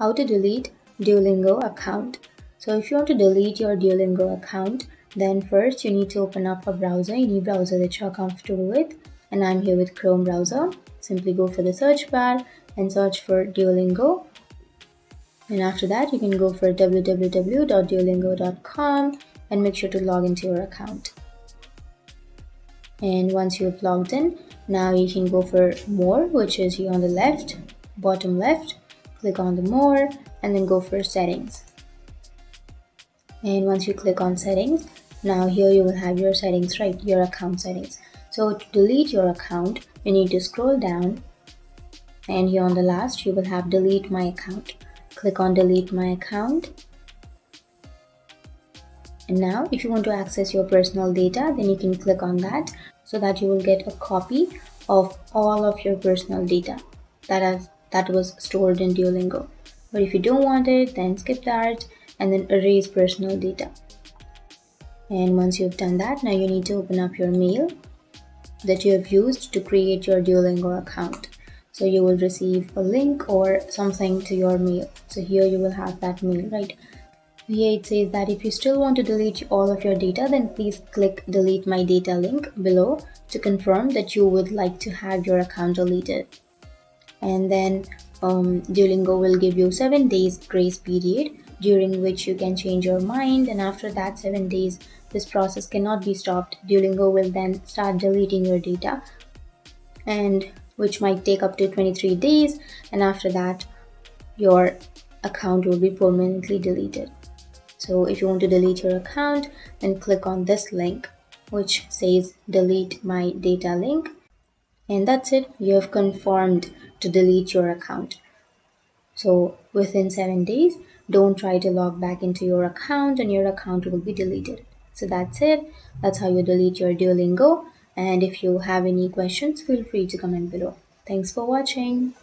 How to delete Duolingo account. So if you want to delete your Duolingo account, then first you need to open up a browser, any browser that you're comfortable with. And I'm here with Chrome browser. Simply go for the search bar and search for Duolingo. And after that, you can go for www.duolingo.com and make sure to log into your account. And once you've logged in, now you can go for more, which is here on the left, bottom left. Click on the more and then go for settings. And once you click on settings, now here you will have your settings, right? Your account settings. So to delete your account, you need to scroll down, and here on the last you will have delete my account. Click on delete my account. And now if you want to access your personal data, then you can click on that so that you will get a copy of all of your personal data that was stored in Duolingo. But if you don't want it, then skip that and then erase personal data. And once you've done that, now you need to open up your mail that you have used to create your Duolingo account. So you will receive a link or something to your mail. So here you will have that mail, right? Here it says that if you still want to delete all of your data, then please click delete my data link below to confirm that you would like to have your account deleted. And then Duolingo will give you 7 days grace period during which you can change your mind, and after that 7 days this process cannot be stopped. Duolingo will then start deleting your data, and which might take up to 23 days, and after that your account will be permanently deleted. So if you want to delete your account, then click on this link which says delete my data link, and that's it. You have confirmed to delete your account. So within 7 days, don't try to log back into your account and your account will be deleted. So that's it. That's how you delete your Duolingo. And if you have any questions, feel free to comment below. Thanks for watching.